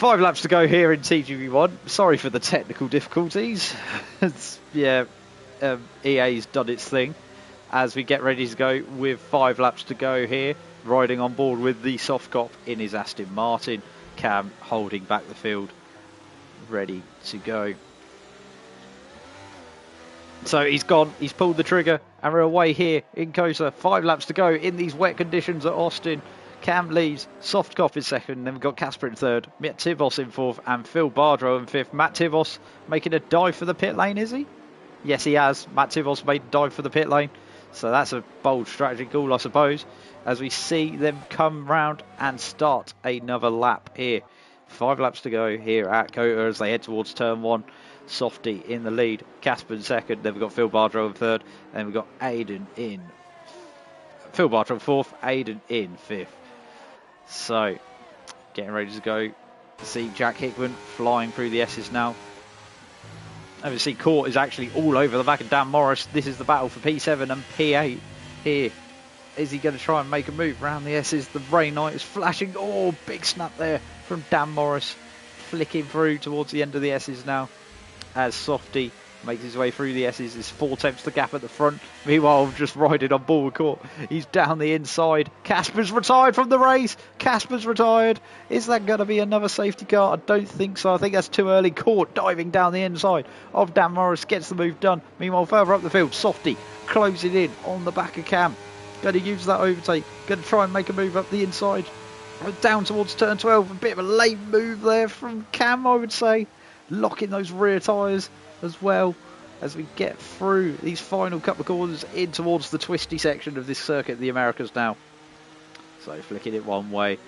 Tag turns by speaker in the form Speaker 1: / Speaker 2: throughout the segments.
Speaker 1: 5 laps to go here in TGV1. Sorry for the technical difficulties. EA's done its thing as we get ready to go with 5 laps to go here. Riding on board with the soft cop in his Aston Martin. Cam holding back the field, ready to go. So he's gone, he's pulled the trigger, and we're away here in Cosa. 5 laps to go in these wet conditions at Austin. Cam leads, Soft Cop in second, then we've got Casper in third, Matt Tivos in fourth, and Phil Bardrow in fifth. Matt Tivos making a dive for the pit lane, is he? Yes, he has. Matt Tivos made a dive for the pit lane. So that's a bold strategy call, I suppose, as we see them come round and start another lap here. 5 laps to go here at Kota as they head towards turn 1. Softy in the lead, Casper in second, then we've got Phil Bardrow in third, then we've got Aiden in. Phil Bardrow in fourth, Aiden in fifth. So, getting ready to go. See Jack Hickman flying through the S's now. And we see Court is actually all over the back of Dan Morris. This is the battle for P7 and P8 here. Is he going to try and make a move around the S's? The rain light is flashing. Oh, big snap there from Dan Morris. Flicking through towards the end of the S's now. As Softy makes his way through the S's. Is 4 tenths the gap at the front. Meanwhile, just riding on board Court. He's down the inside. Casper's retired from the race. Casper's retired. Is that going to be another safety car? I don't think so. I think that's too early. Court diving down the inside of Dan Morris. Gets the move done. Meanwhile, further up the field, Softy closing in on the back of Cam. Going to use that overtake. Going to try and make a move up the inside. Down towards turn 12. A bit of a late move there from Cam, I would say. Locking those rear tyres as well as we get through these final couple of corners in towards the twisty section of this circuit, the Americas now. So flicking it one way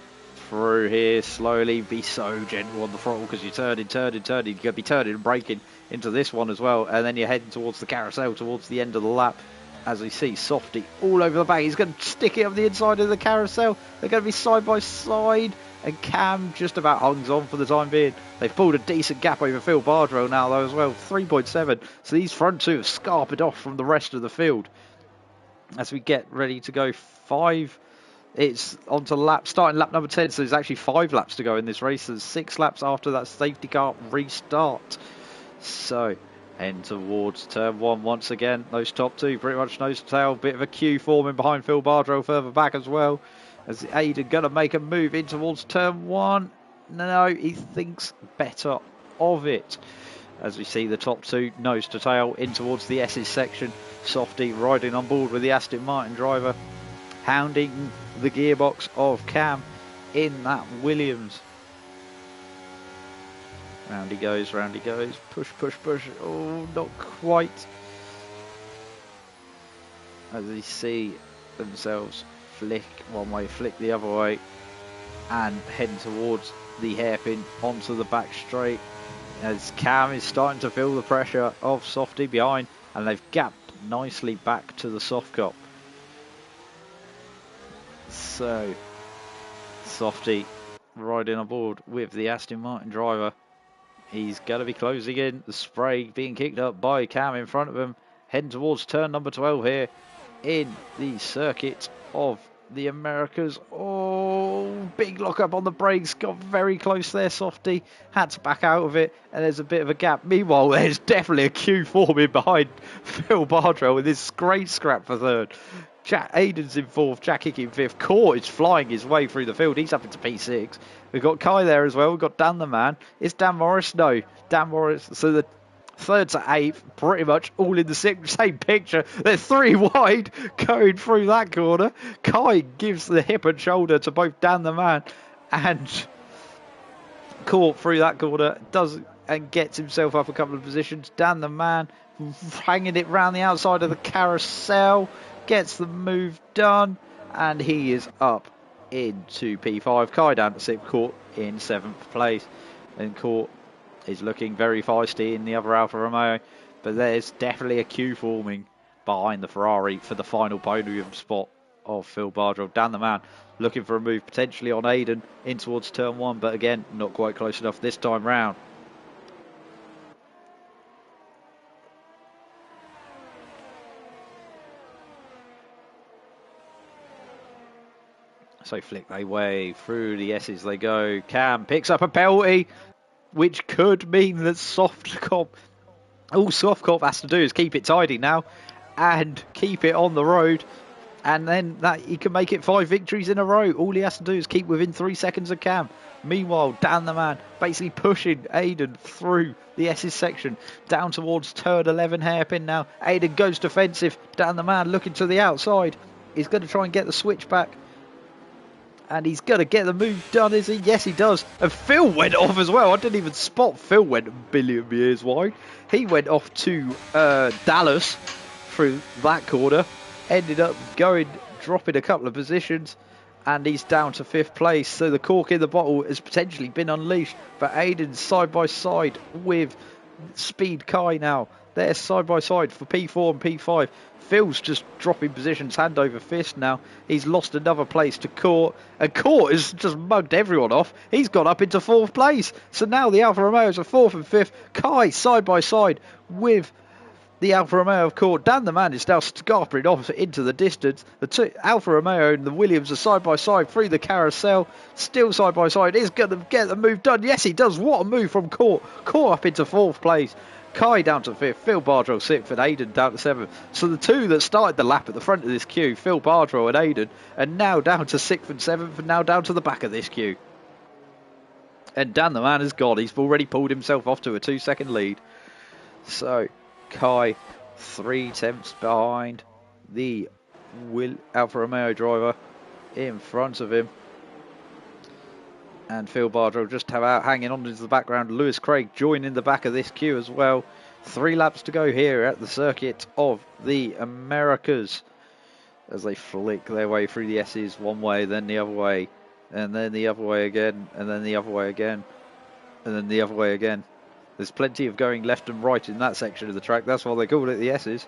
Speaker 1: through here slowly. Be so gentle on the throttle because you're turning. You're going to be turning and braking into this one as well. And then you're heading towards the carousel towards the end of the lap. As we see Softy all over the back. He's going to stick it up the inside of the carousel. They're going to be side by side. And Cam just about hangs on for the time being. They've pulled a decent gap over Phil Bardrow now though as well. 3.7. So these front two have scarpered off from the rest of the field. As we get ready to go 5. It's on to starting lap number 10. So there's actually 5 laps to go in this race. There's 6 laps after that safety car restart. So heading towards turn 1 once again. Those top 2 pretty much nose to tail. Bit of a queue forming behind Phil Bardrow further back as well. As Aiden going to make a move in towards turn 1. No, he thinks better of it. As we see the top 2 nose to tail in towards the S's section. Softy riding on board with the Aston Martin driver. Hounding the gearbox of Cam in that Williams. Round he goes. Push. Oh, not quite. As we see themselves flick one way, flick the other way, and heading towards the hairpin onto the back straight. As Cam is starting to feel the pressure of Softy behind, and they've gapped nicely back to the soft cop. So Softy riding on board with the Aston Martin driver. He's going to be closing in. The spray being kicked up by Cam in front of him. Heading towards turn number 12 here in the circuit of the Americas. Oh, big lock up on the brakes. Got very close there, Softy. Had to back out of it. And there's a bit of a gap. Meanwhile, there's definitely a queue forming behind Phil Bardrow with this great scrap for third. Aiden's in fourth, Jack Hickey in fifth. Court is flying his way through the field. He's up into P6. We've got Kai there as well. We've got Dan the man. Is Dan Morris? No. Dan Morris. So the third to eighth, pretty much all in the same picture. They're 3 wide going through that corner. Kai gives the hip and shoulder to both Dan the man and Court through that corner. Does and gets himself up a couple of positions. Dan the man hanging it round the outside of the carousel. Gets the move done, and he is up into P5. Kai down to 6th, Court in 7th place. And Court is looking very feisty in the other Alfa Romeo, but there's definitely a queue forming behind the Ferrari for the final podium spot of Phil Bardrow. Dan the man looking for a move potentially on Aiden in towards turn 1, but again, not quite close enough this time round. So So flick they way through the S's they go. Cam picks up a penalty, which could mean that Softcop, all Softcop has to do is keep it tidy now and keep it on the road. And then that he can make it 5 victories in a row. All he has to do is keep within 3 seconds of Cam. Meanwhile, Dan the man basically pushing Aiden through the S's section down towards turn 11 hairpin now. Aiden goes defensive. Dan the man looking to the outside. He's going to try and get the switch back. And he's going to get the move done, is he? Yes, he does. And Phil went off as well. I didn't even spot Phil went a billion years wide. He went off to Dallas through that corner. Ended up dropping a couple of positions. And he's down to 5th place. So the cork in the bottle has potentially been unleashed. But Aiden's side by side with Speed Kai now. They're side by side for P4 and P5. Phil's just dropping positions hand over fist now. He's lost another place to Court. And Court has just mugged everyone off. He's gone up into 4th place. So now the Alfa Romeos are 4th and 5th. Kai side by side with the Alfa Romeo of Court. Dan the man is now scarpering off into the distance. The two, Alfa Romeo and the Williams are side by side through the carousel. Still side by side. He's going to get the move done. Yes, he does. What a move from Court. Court up into 4th place. Kai down to 5th, Phil Bardrell 6th, and Aiden down to 7th. So the two that started the lap at the front of this queue, Phil Bardrell and Aiden, are now down to 6th and 7th, and now down to the back of this queue. And Dan the man has gone. He's already pulled himself off to a 2-second lead. So Kai 3 tenths behind the Alfa Romeo driver in front of him. And Phil Bardrell just hanging on into the background. Lewis Craig joining the back of this queue as well. 3 laps to go here at the circuit of the Americas as they flick their way through the S's one way, then the other way, and then the other way again, and then the other way again, and then the other way again. There's plenty of going left and right in that section of the track. That's why they call it the S's.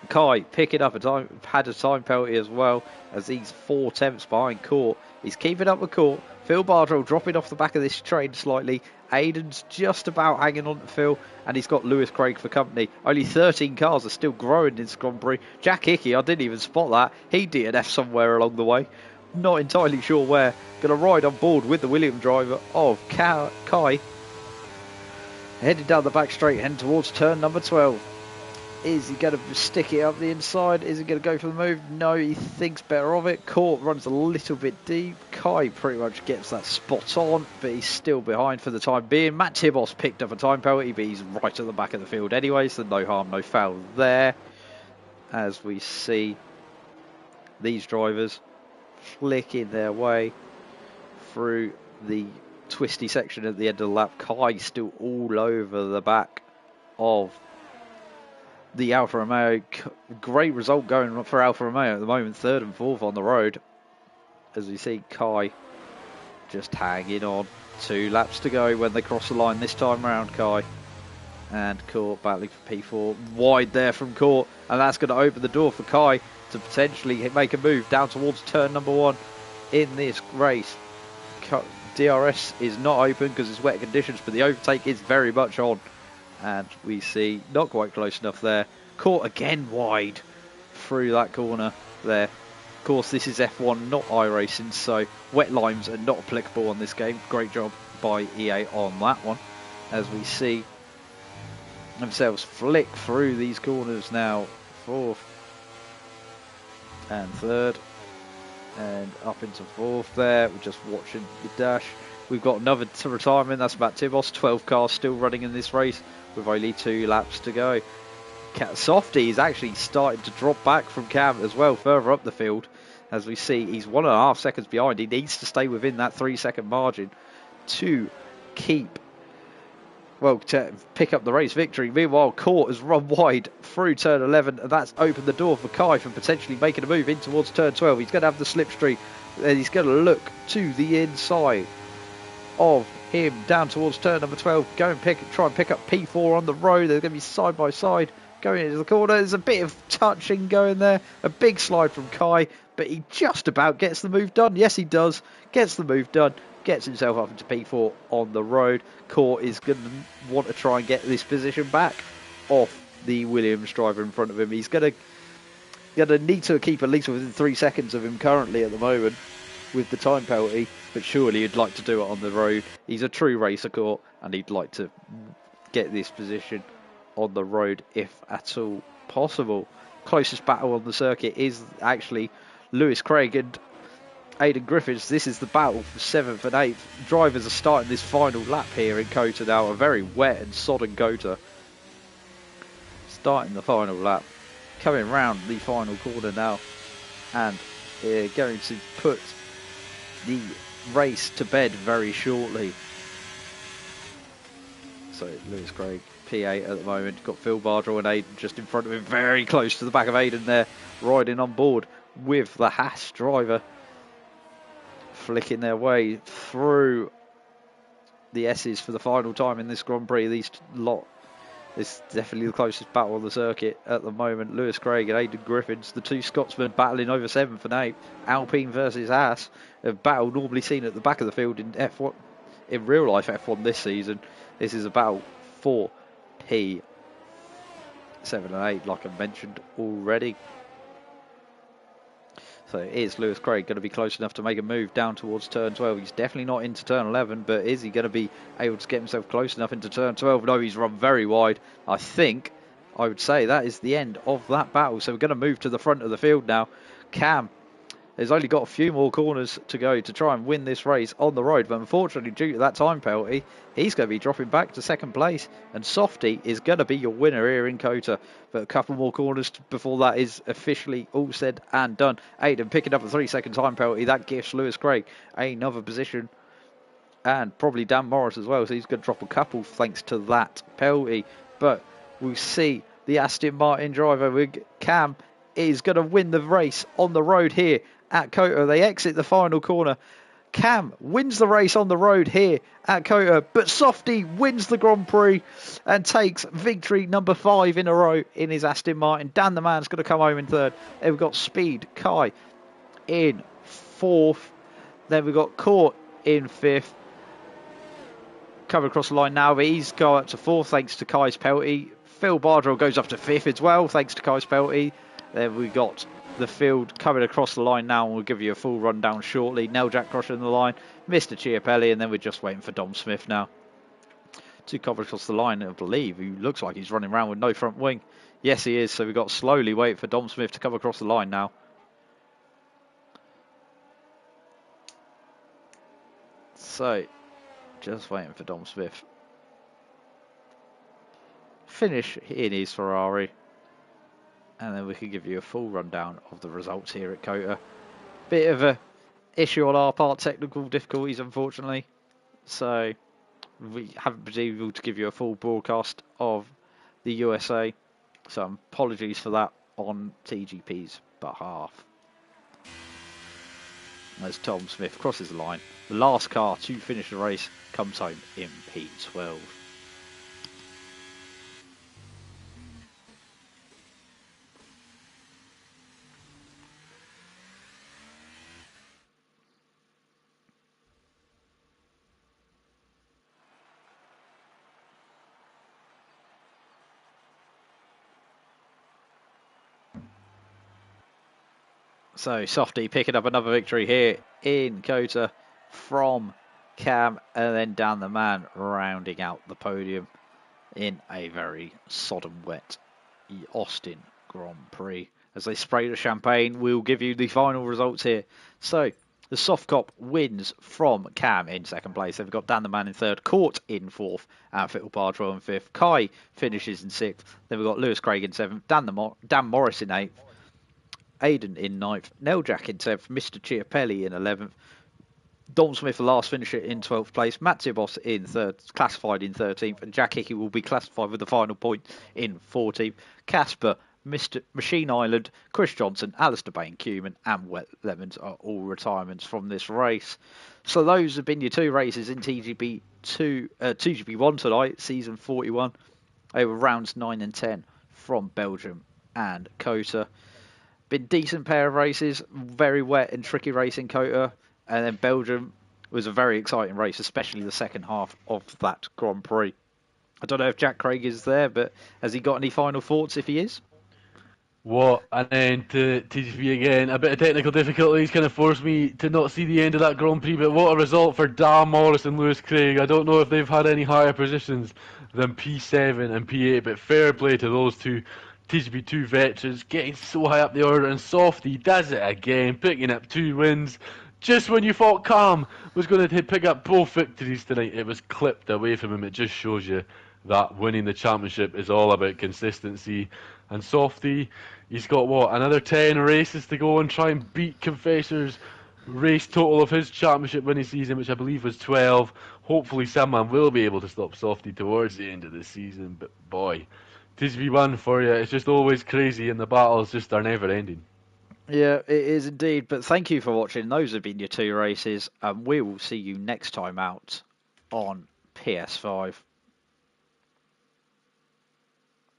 Speaker 1: Kai picking up had a time penalty as well as he's 4 tenths behind Court. He's keeping up with Court. Phil Bardrell dropping off the back of this train slightly. Aiden's just about hanging on to Phil, and he's got Lewis Craig for company. Only 13 cars are still growing in Grand Prix. Jack Hickey, I didn't even spot that. He DNF somewhere along the way. Not entirely sure where. Going to ride on board with the Williams driver of Kai. Heading down the back straight, heading towards turn number 12. Is he going to stick it up the inside? Is he going to go for the move? No, he thinks better of it. Court runs a little bit deep. Kai pretty much gets that spot on, but he's still behind for the time being. Matt Tibos picked up a time penalty, but he's right at the back of the field anyway, so no harm, no foul there. As we see these drivers flicking their way through the twisty section at the end of the lap. Kai still all over the back of the Alfa Romeo. Great result going for Alfa Romeo at the moment, 3rd and 4th on the road. As we see Kai just hanging on. 2 laps to go when they cross the line this time round, Kai. And Court battling for P4. Wide there from Court. And that's going to open the door for Kai to potentially make a move down towards turn number 1 in this race. DRS is not open because it's wet conditions, but the overtake is very much on. And we see not quite close enough there. Caught again wide through that corner there. Of course, this is F1, not iRacing, so wet limes are not applicable on this game. Great job by EA on that one. As we see themselves flick through these corners now. 4th and 3rd. And up into 4th there. We're just watching the dash. We've got another to retirement. That's Matt Tibos. 12 cars still running in this race with only 2 laps to go. Softy is actually starting to drop back from Cam as well, further up the field. As we see, he's 1.5 seconds behind. He needs to stay within that 3-second margin to to pick up the race victory. Meanwhile, Court has run wide through turn 11, and that's opened the door for Kai from potentially making a move in towards turn 12. He's going to have the slipstream, and he's going to look to the inside of him down towards turn number 12. Go and try and pick up P4 on the road. They're going to be side by side going into the corner. There's a bit of touching going there. A big slide from Kai, but he just about gets the move done. Yes, he does. Gets the move done. Gets himself up into P4 on the road. Court is going to want to try and get this position back off the Williams driver in front of him. He's going going to need to keep at least within 3 seconds of him currently at the moment with the time penalty, but surely he'd like to do it on the road. He's a true racer court, and he'd like to get this position on the road if at all possible. Closest battle on the circuit is actually Lewis Craig and Aidan Griffiths. This is the battle for 7th and 8th. Drivers are starting this final lap here in COTA now, a very wet and sodden COTA. Starting the final lap, coming round the final corner now, and they're going to put the race to bed very shortly. So Lewis Craig, P8 at the moment, got Phil Bardrell and Aidan just in front of him, very close to the back of Aidan there, riding on board with the Haas driver, flicking their way through the S's for the final time in this Grand Prix. These lot is definitely the closest battle on the circuit at the moment. Lewis Craig and Aidan Griffiths, the two Scotsmen battling over 7th and 8th. Alpine versus Haas, a battle normally seen at the back of the field in F1, in real life F1 this season. This is a battle for P7 and 8, like I mentioned already. So is Lewis Craig going to be close enough to make a move down towards turn 12? He's definitely not into turn 11, but is he going to be able to get himself close enough into turn 12? No, he's run very wide. I think, I would say that is the end of that battle. So we're going to move to the front of the field now. Cam has only got a few more corners to go to try and win this race on the road, but unfortunately due to that time penalty, he's going to be dropping back to 2nd place, and Softy is going to be your winner here in COTA. But a couple more corners before that is officially all said and done. Aidan picking up a 3-second time penalty, that gives Lewis Craig another position, and probably Dan Morris as well, so he's going to drop a couple thanks to that penalty. But we'll see the Aston Martin driver with Cam is going to win the race on the road here at COTA. They exit the final corner. Cam wins the race on the road here at COTA, but Softy wins the Grand Prix and takes victory number 5 in a row in his Aston Martin. Dan the Man's going to come home in 3rd. Then we've got Speed Kai in 4th. Then we've got Court in 5th. Coming across the line now, but he's gone up to 4th thanks to Kai's penalty. Phil Bardrell goes up to 5th as well thanks to Kai's penalty. Then we got the field coming across the line now, and we'll give you a full rundown shortly. Jack crossing the line, Mr. Chiapelli, and then we're just waiting for Dom Smith now to come across the line. I believe he looks like he's running around with no front wing. Yes, he is. So we've got to slowly wait for Dom Smith to come across the line now. So just waiting for Dom Smith. Finish in his Ferrari. And then we can give you a full rundown of the results here at COTA. Bit of a issue on our part, technical difficulties unfortunately. So we haven't been able to give you a full broadcast of the USA. So apologies for that on TGP's behalf. As Tom Smith crosses the line, the last car to finish the race comes home in P12. So Softy picking up another victory here in COTA from Cam, and then Dan the Man rounding out the podium in a very sodden wet Austin Grand Prix. As they spray the champagne, we'll give you the final results here. So the Soft Cop wins from Cam in 2nd place. They've got Dan the Man in 3rd, Court in 4th, and Phil Bardrell in 5th. Kai finishes in 6th. Then we've got Lewis Craig in 7th, Dan Morris in 8th. Aidan in 9th, Jack in 10th, Mr. Chiapelli in 11th, Dom Smith, the last finisher, in 12th place, Matt Tibos in 3rd, classified in 13th, and Jack Hickey will be classified with the final point in 14th. Casper, Mr. Machine Island, Chris Johnson, Alistair Bain, Cuman, and Wet Lemons are all retirements from this race. So those have been your 2 races in TGP1 tonight, season 41. They were rounds 9 and 10 from Belgium and COTA. Been decent pair of races, very wet and tricky race in COTA, and then Belgium was a very exciting race, especially the second half of that Grand Prix. I don't know if Jack Craig is there, but has he got any final thoughts if he is?
Speaker 2: What an end to TGP again. A bit of technical difficulties kind of forced me to not see the end of that Grand Prix, but what a result for Dan Morris and Lewis Craig. I don't know if they've had any higher positions than P7 and P8, but fair play to those two TGP2 veterans getting so high up the order. And Softy does it again, picking up 2 wins. Just when you thought Calm was going to pick up both victories tonight, it was clipped away from him. It just shows you that winning the championship is all about consistency. And Softy, he's got what, another 10 races to go and try and beat Confessor's race total of his championship winning season, which I believe was 12. Hopefully someone will be able to stop Softy towards the end of the season, but boy, TGP1 for you, it's just always crazy and the battles just are never ending.
Speaker 1: Yeah, it is indeed. But thank you for watching. Those have been your 2 races, and we will see you next time out on PS5.